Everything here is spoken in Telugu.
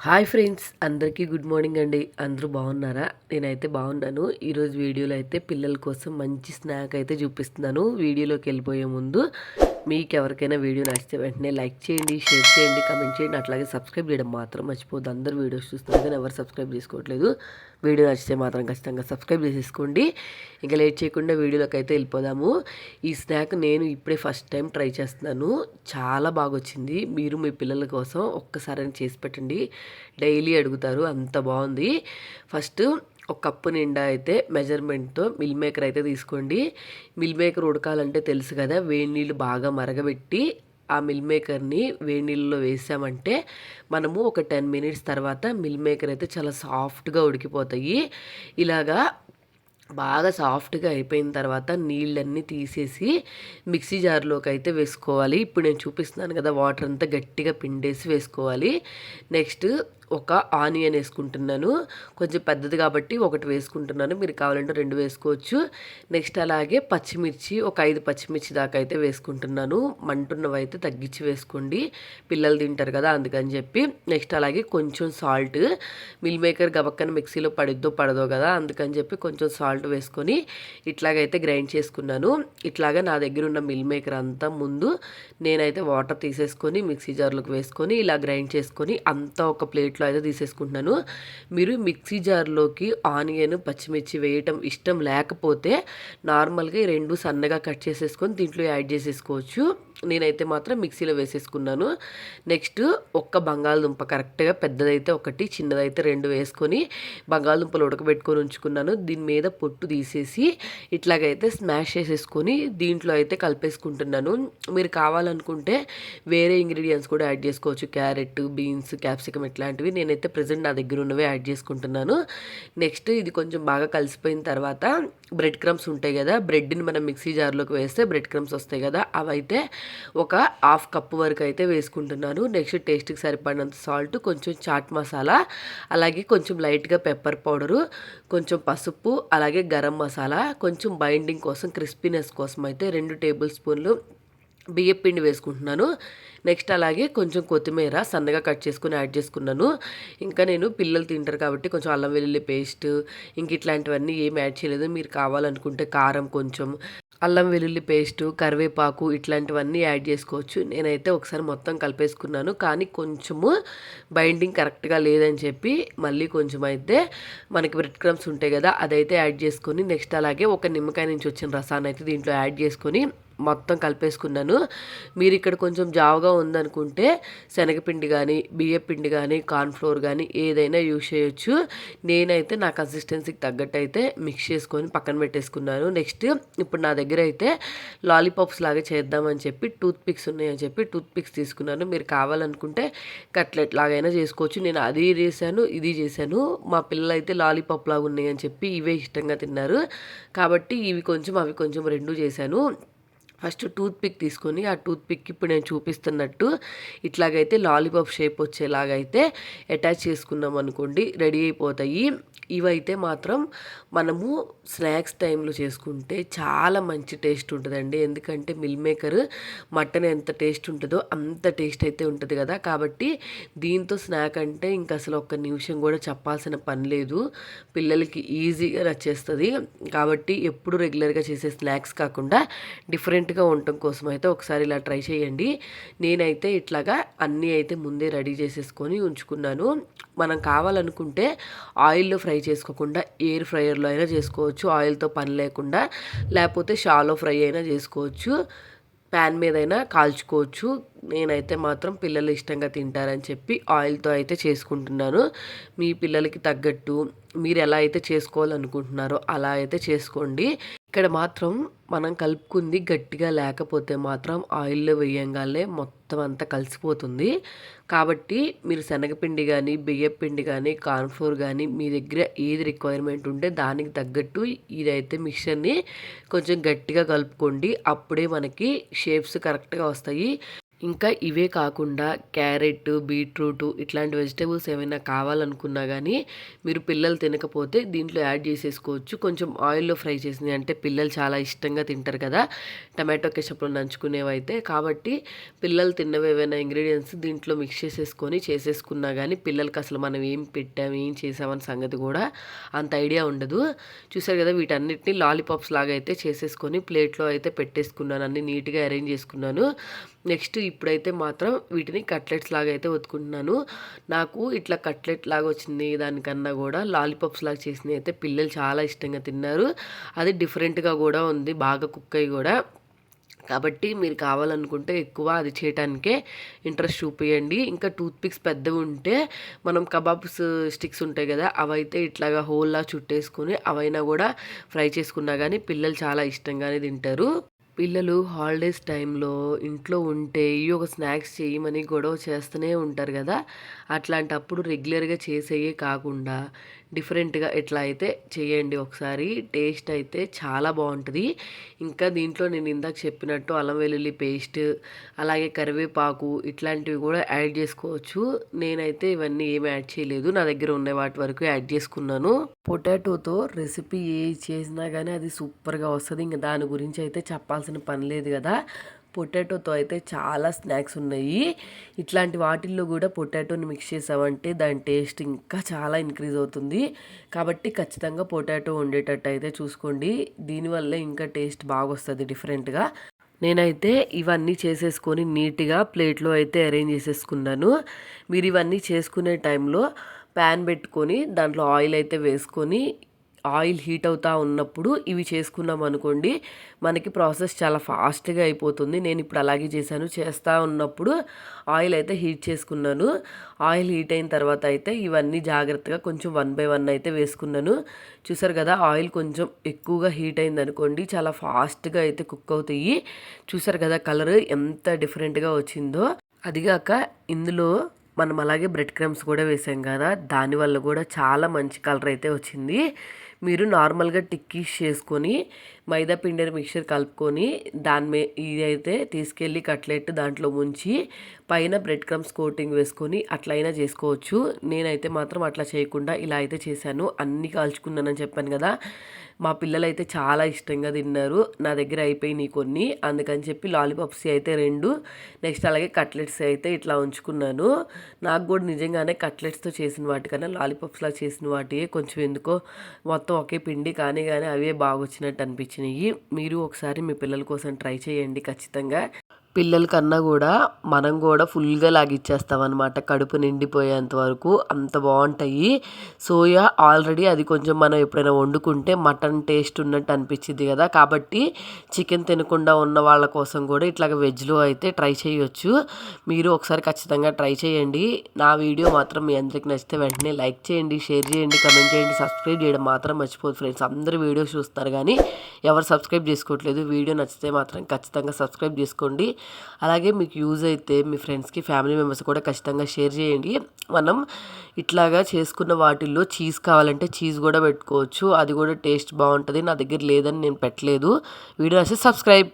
హాయ్ ఫ్రెండ్స్, అందరికీ గుడ్ మార్నింగ్ అండి. అందరూ బాగున్నారా? నేనైతే బాగున్నాను. ఈరోజు వీడియోలో అయితే పిల్లల కోసం మంచి స్నాక్ అయితే చూపిస్తున్నాను. వీడియోలోకి వెళ్ళిపోయే ముందు మీకు ఎవరికైనా వీడియో నచ్చితే వెంటనే లైక్ చేయండి, షేర్ చేయండి, కమెంట్ చేయండి. అట్లాగే సబ్స్క్రైబ్ చేయడం మాత్రం మర్చిపోద్దు. అందరూ వీడియోస్ చూస్తున్నారు కానీ ఎవరు సబ్స్క్రైబ్ చేసుకోవట్లేదు. వీడియో నచ్చితే మాత్రం ఖచ్చితంగా సబ్స్క్రైబ్ చేసేసుకోండి. ఇంకా లేట్ చేయకుండా వీడియోలోకి అయితే వెళ్ళిపోదాము. ఈ స్నాక్ నేను ఇప్పుడే ఫస్ట్ టైం ట్రై చేస్తున్నాను. చాలా బాగా వచ్చింది. మీరు మీ పిల్లల కోసం ఒక్కసారి చేసి పెట్టండి. డైలీ అడుగుతారు, అంత బాగుంది. ఫస్ట్ ఒక కప్పు నిండా అయితే మెజర్మెంట్తో మిల్ మేకర్ అయితే తీసుకోండి. మిల్ మేకర్ ఉడకాలంటే తెలుసు కదా, వేడి నీళ్ళు బాగా మరగబెట్టి ఆ మిల్ మేకర్ని వేడి నీళ్ళలో వేసామంటే మనము ఒక 10 మినిట్స్ తర్వాత మిల్ మేకర్ అయితే చాలా సాఫ్ట్గా ఉడికిపోతాయి. ఇలాగా బాగా సాఫ్ట్గా అయిపోయిన తర్వాత నీళ్ళన్నీ తీసేసి మిక్సీ జార్లోకి అయితే వేసుకోవాలి. ఇప్పుడు నేను చూపిస్తున్నాను కదా, వాటర్ అంతా గట్టిగా పిండేసి వేసుకోవాలి. నెక్స్ట్ ఒక ఆనియన్ వేసుకుంటున్నాను. కొంచెం పెద్దది కాబట్టి ఒకటి వేసుకుంటున్నాను, మీరు కావాలంటే 2 వేసుకోవచ్చు. నెక్స్ట్ అలాగే పచ్చిమిర్చి ఒక 5 పచ్చిమిర్చి దాకా అయితే వేసుకుంటున్నాను. మంటున్నవి అయితే తగ్గించి వేసుకోండి, పిల్లలు తింటారు కదా అందుకని చెప్పి. నెక్స్ట్ అలాగే కొంచెం సాల్ట్. మిల్ మేకర్ గబక్కన మిక్సీలో పడిద్దో పడదో కదా, అందుకని చెప్పి కొంచెం సాల్ట్ వేసుకొని ఇట్లాగైతే గ్రైండ్ చేసుకున్నాను. ఇట్లాగా నా దగ్గర ఉన్న మిల్ మేకర్ అంతా ముందు నేనైతే వాటర్ తీసేసుకొని మిక్సీ జార్లోకి వేసుకొని ఇలా గ్రైండ్ చేసుకొని అంతా ఒక ప్లేట్లో అయితే తీసేసుకుంటున్నాను. మీరు మిక్సీ జార్లోకి ఆనియన్ పచ్చిమిర్చి వేయటం ఇష్టం లేకపోతే నార్మల్గా ఈ 2 సన్నగా కట్ చేసేసుకొని దీంట్లో యాడ్ చేసేసుకోవచ్చు. నేనైతే మాత్రం మిక్సీలో వేసేసుకున్నాను. నెక్స్ట్ ఒక్క బంగాళదుంప, కరెక్ట్గా పెద్దదైతే ఒకటి, చిన్నదైతే 2 వేసుకొని బంగాళదుంపలు ఉడకబెట్టుకొని ఉంచుకున్నాను. దీని మీద పొట్టు తీసేసి ఇట్లాగైతే స్మాష్ చేసేసుకొని దీంట్లో అయితే కలిపేసుకుంటున్నాను. మీరు కావాలనుకుంటే వేరే ఇంగ్రీడియంట్స్ కూడా యాడ్ చేసుకోవచ్చు, క్యారెట్, బీన్స్, క్యాప్సికమ్ ఇట్లాంటివి. నేనైతే ప్రజెంట్ నా దగ్గర ఉన్నవే యాడ్ చేసుకుంటున్నాను. నెక్స్ట్ ఇది కొంచెం బాగా కలిసిపోయిన తర్వాత బ్రెడ్ క్రమ్స్ ఉంటాయి కదా, బ్రెడ్ని మనం మిక్సీ జార్లోకి వేస్తే బ్రెడ్ క్రమ్స్ వస్తాయి కదా, అవైతే ఒక హాఫ్ కప్పు వరకు అయితే వేసుకుంటున్నాను. నెక్స్ట్ టేస్ట్కి సరిపడినంత సాల్ట్, కొంచెం చాట్ మసాలా, అలాగే కొంచెం లైట్గా పెప్పర్ పౌడరు, కొంచెం పసుపు, అలాగే గరం మసాలా, కొంచెం బైండింగ్ కోసం క్రిస్పీనెస్ కోసం అయితే 2 టేబుల్ స్పూన్లు బియ్యం పిండి వేసుకుంటున్నాను. నెక్స్ట్ అలాగే కొంచెం కొత్తిమీర సన్నగా కట్ చేసుకుని యాడ్ చేసుకున్నాను. ఇంకా నేను పిల్లలు తింటారు కాబట్టి కొంచెం అల్లం వెల్లుల్లి పేస్ట్ ఇంక ఇట్లాంటివన్నీ ఏం యాడ్ చేయలేదు. మీరు కావాలనుకుంటే కారం, కొంచెం అల్లం వెల్లుల్లి పేస్టు, కరివేపాకు ఇట్లాంటివన్నీ యాడ్ చేసుకోవచ్చు. నేనైతే ఒకసారి మొత్తం కలిపేసుకున్నాను, కానీ కొంచెము బైండింగ్ కరెక్ట్గా లేదని చెప్పి మళ్ళీ కొంచెం అయితే మనకి బ్రెడ్ క్రమ్స్ ఉంటాయి కదా అదైతే యాడ్ చేసుకొని నెక్స్ట్ అలాగే ఒక నిమ్మకాయ నుంచి వచ్చిన రసాన్ని అయితే దీంట్లో యాడ్ చేసుకొని మొత్తం కలిపేసుకున్నాను. మీరు ఇక్కడ కొంచెం జావుగా ఉందనుకుంటే శనగపిండి కానీ, బియ్య పిండి కానీ, కార్న్ఫ్లోర్ కానీ ఏదైనా యూజ్ చేయొచ్చు. నేనైతే నా కన్సిస్టెన్సీకి తగ్గట్టు అయితే మిక్స్ చేసుకొని పక్కన పెట్టేసుకున్నాను. నెక్స్ట్ ఇప్పుడు నా దగ్గర అయితే లాలీపాప్స్ లాగా చేద్దామని చెప్పి టూత్ పిక్స్ ఉన్నాయని చెప్పి టూత్ పిక్స్ తీసుకున్నాను. మీరు కావాలనుకుంటే కట్లెట్ లాగైనా చేసుకోవచ్చు. నేను అది చేశాను, ఇది చేశాను. మా పిల్లలు అయితే లాలీపాప్ లాగా ఉన్నాయని చెప్పి ఇవే ఇష్టంగా తిన్నారు కాబట్టి ఇవి కొంచెం అవి కొంచెం 2 చేశాను. ఫస్ట్ టూత్ పిక్ తీసుకొని ఆ టూత్ పిక్ ఇప్పుడు నేను చూపిస్తున్నట్టు ఇట్లాగైతే లాలీపాప్ షేప్ వచ్చేలాగైతే అటాచ్ చేసుకున్నాం అనుకోండి, రెడీ అయిపోతాయి. ఇవైతే మాత్రం మనము స్నాక్స్ టైంలో చేసుకుంటే చాలా మంచి టేస్ట్ ఉంటుందండి. ఎందుకంటే మిల్ మేకర్ మటన్ ఎంత టేస్ట్ ఉంటుందో అంత టేస్ట్ అయితే ఉంటుంది కదా, కాబట్టి దీంతో స్నాక్ అంటే ఇంక అసలు ఒక్క నిమిషం కూడా చెప్పాల్సిన పని లేదు. పిల్లలకి ఈజీగా నచ్చేస్తుంది. కాబట్టి ఎప్పుడు రెగ్యులర్గా చేసే స్నాక్స్ కాకుండా డిఫరెంట్గా ఉండటం కోసం అయితే ఒకసారి ఇలా ట్రై చేయండి. నేనైతే ఇట్లాగా అన్నీ అయితే ముందే రెడీ చేసేసుకొని ఉంచుకున్నాను. మనం కావాలనుకుంటే ఆయిల్లో ఫ్రై చేసుకోకుండా ఎయిర్ ఫ్రైయర్లో అయినా చేసుకోవచ్చు, ఆయిల్తో పని లేకుండా. లేకపోతే షాలో ఫ్రై అయినా చేసుకోవచ్చు, ప్యాన్ మీద అయినా కాల్చుకోవచ్చు. నేనైతే మాత్రం పిల్లలు ఇష్టంగా తింటారని చెప్పి ఆయిల్తో అయితే చేసుకుంటున్నాను. మీ పిల్లలకి తగ్గట్టు మీరు ఎలా అయితే చేసుకోవాలనుకుంటున్నారో అలా అయితే చేసుకోండి. ఇక్కడ మాత్రం మనం కలుపుకుంది గట్టిగా లేకపోతే మాత్రం ఆయిల్లో వేయంగానే మొత్తం అంతా కలిసిపోతుంది. కాబట్టి మీరు శనగపిండి కానీ, బియ్యపిండి కానీ, కార్న్ఫ్లోర్ కానీ మీ దగ్గర ఏది రిక్వైర్మెంట్ ఉంటే దానికి తగ్గట్టు ఇదైతే మిక్చర్ని కొంచెం గట్టిగా కలుపుకోండి. అప్పుడే మనకి షేప్స్ కరెక్ట్గా వస్తాయి. ఇంకా ఇవే కాకుండా క్యారెట్, బీట్రూట్ ఇట్లాంటి వెజిటబుల్స్ ఏమైనా కావాలనుకున్నా గానీ మీరు పిల్లలు తినకపోతే దీంట్లో యాడ్ చేసేసుకోవచ్చు. కొంచెం ఆయిల్‌లో ఫ్రై చేసినయి అంటే పిల్లలు చాలా ఇష్టంగా తింటారు కదా! టమాటో కెచప్‌లో నంచుకునేవైతే. కాబట్టి పిల్లలు తిన్నవి ఏవైనా ఇంగ్రీడియెంట్స్ దీంట్లో మిక్స్ చేసేసుకున్నా గానీ పిల్లలకసలు మనం ఏం పెట్టాం, ఏం చేసామన్న సంగతి గూడా అంత ఐడియా ఉండదు. చూసారు కదా! వీటన్నిటిని లాలీపాప్స్ లాగా అయితే చేసేసుకొని ప్లేట్‌లో అయితే పెట్టేసుకున్నాను. అన్నీ నీట్‌గా అరేంజ్ చేసుకున్నాను. నెక్స్ట్ ఇప్పుడైతే మాత్రం వీటిని కట్లెట్స్ లాగా అయితే ఒత్తుకుంటున్నాను. నాకు ఇట్లా కట్లెట్ లాగా వచ్చింది దానికన్నా కూడా లాలీపాప్స్ లాగా చేసినవి అయితే పిల్లలు చాలా ఇష్టంగా తిన్నారు. అది డిఫరెంట్‌గా కూడా ఉంది. బాగా కుక్ అయ్యి కూడా. కాబట్టి మీరు కావాలనుకుంటే ఎక్కువ అది చేయటానికే ఇంట్రెస్ట్ చూపియండి. ఇంకా టూత్ పిక్స్ పెద్దవి ఉంటే మనం కబాబ్స్ స్టిక్స్ ఉంటాయి కదా! అవైతే ఇట్లాగా హోల్‌లా చుట్టేసుకొని అవైనా కూడా ఫ్రై చేసుకున్నా గానీ పిల్లలు చాలా ఇష్టంగానే తింటారు. పిల్లలు హాలిడేస్ టైంలో ఇంట్లో ఉంటే ఈ ఒక స్నాక్స్ చేయమని గొడవ చేస్తూనే ఉంటారు కదా! అట్లాంటప్పుడు రెగ్యులర్‌గా చేసేయే కాకుండా డిఫరెంట్‌గా ఇట్లా అయితే చేయండి ఒకసారి. టేస్ట్ అయితే చాలా బావుంటది. ఇంకా దీంట్లో నేను ఇందాక చెప్పినట్టు అల్లం వెల్లుల్లి పేస్ట్, అలాగే కరివేపాకు ఇట్లాంటివి కూడా యాడ్ చేసుకోవచ్చు. నేనైతే ఇవన్నీ ఏమి యాడ్ చేయలేదు. నా దగ్గర ఉన్న వాటి వరకు యాడ్ చేసుకున్నాను. పొటాటోతో రెసిపీ ఏది చేసినా గానీ అది సూపర్‌గా వస్తది. ఇంక దాని గురించి అయితే చెప్పాల్సిన పని లేదు గదా! పొటాటోతో అయితే చాలా స్నాక్స్ ఉన్నాయి. ఇట్లాంటి వాటిల్లో గూడా పొటాటోని మిక్స్ చేసామంటే దాని టేస్ట్ ఇంకా చాలా ఇంక్రీజ్ అవుతుంది. కాబట్టి ఖచ్చితంగా పొటాటో ఉండేటట్టు అయితే చూసుకోండి. దీనివల్లే ఇంకా టేస్ట్ బాగొస్తది డిఫరెంట్‌గా. నేనైతే ఇవన్నీ చేసేసుకొని నీట్‌గా ప్లేట్‌లో అయితే అరేంజ్ చేసేసుకున్నాను. మీరు ఇవన్నీ చేసుకునే టైంలో ప్యాన్ పెట్టుకొని దాంట్లో ఆయిల్ అయితే వేసుకొని ఆయిల్ హీట్ అవుతా ఉన్నప్పుడు ఇవి చేసుకున్నామనుకోండి మనకి ప్రాసెస్ చాలా ఫాస్ట్‌గా అయిపోతుంది. నేనిప్పుడు అలాగే చేశాను. చేస్తా ఉన్నప్పుడు ఆయిల్ అయితే హీట్ చేసుకున్నాను. ఆయిల్ హీట్ అయిన తర్వాత అయితే ఇవన్నీ జాగ్రత్తగా కొంచెం వన్ బై వన్ అయితే వేసుకున్నాను. చూసారు కదా! ఆయిల్ కొంచెం ఎక్కువగా హీట్ అయిందనుకోండి చాలా ఫాస్ట్‌గా అయితే కుక్ అవుతాయి. చూసారు కదా! కలర్ ఎంత డిఫరెంట్‌గా వచ్చిందో. అదిగాక ఇందులో మనం అలాగే బ్రెడ్ క్రమ్స్ కూడా వేసాం కదా! దానివల్ల కూడా చాలా మంచి కలర్ అయితే వచ్చింది. మీరు నార్మల్‌గా టిక్కీస్ చేసుకొని మైదా పిండిని మిక్చర్ కలుపుకొని ఇదైతే తీసుకెళ్ళి కట్లెట్ దాంట్లో ముంచి పైన బ్రెడ్ క్రమ్స్ కోటింగ్ వేసుకొని అట్లయినా చేసుకోవచ్చు. నేనైతే మాత్రం అట్లా చేయకుండా ఇలా అయితే చేశాను. అన్నీ కాల్చుకున్నానని చెప్పాను కదా! మా పిల్లలైతే చాలా ఇష్టంగా తిన్నారు. నా దగ్గర అయిపోయినాయి కొన్ని. అందుకని చెప్పి లాలీపాప్స్ అయితే 2 నెక్స్ట్ అలాగే కట్లెట్స్ అయితే ఇట్లా ఉంచుకున్నాను. నాకు కూడా నిజంగానే కట్లెట్స్‌తో చేసిన వాటికన్నా లాలీపాప్స్‌లా చేసిన వాటియే కొంచెం ఎందుకో మొత్తం ఒకే పిండి కానీ అవే బాగొచ్చినట్టు అనిపించినాయి. మీరు ఒకసారి మీ పిల్లల కోసం ట్రై చేయండి ఖచ్చితంగా. పిల్లల కన్నా కూడా మనం కూడా ఫుల్‌గా లాగిచ్చేస్తామనమాట. కడుపు నిండిపోయేంత వరకు అంత బావుంటాయి. సోయా ఆల్రెడీ అది కొంచెం మనం ఎప్పుడైనా వండుకుంటే మటన్ టేస్ట్ ఉన్నట్టు అనిపిచ్చిద్ది కదా! కాబట్టి చికెన్ తినకుండా ఉన్న వాళ్ళ కోసం కూడా ఇట్లాగ వెజ్‌లో అయితే ట్రై చేయొచ్చు. మీరు ఒకసారి ఖచ్చితంగా ట్రై చేయండి. నా వీడియో మాత్రం మీ అందరికి నచ్చితే వెంటనే లైక్ చేయండి, షేర్ చేయండి, కామెంట్ చేయండి, సబ్స్క్రైబ్ చేయడం మాత్రం మర్చిపోద్దు ఫ్రెండ్స్. అందరూ వీడియోస్ చూస్తున్నారు కానీ ఎవరు సబ్స్క్రైబ్ చేసుకోవట్లేదు. వీడియో నచ్చితే మాత్రం ఖచ్చితంగా సబ్స్క్రైబ్ చేసుకోండి. అలాగే మీకు యూజ్ అయితే మీ ఫ్రెండ్స్‌కి, ఫ్యామిలీ మెంబర్స్ కూడా ఖచ్చితంగా షేర్ చేయండి. మనం ఇట్లాగా చేసుకున్న వాటిల్లో చీజ్ కావాలంటే చీజ్ కూడా పెట్టుకోవచ్చు. అది కూడా టేస్ట్ బావుంటది. నా దగ్గర లేదని నేను పెట్టలేదు. వీడియో నచ్చితే సబ్స్క్రైబ్.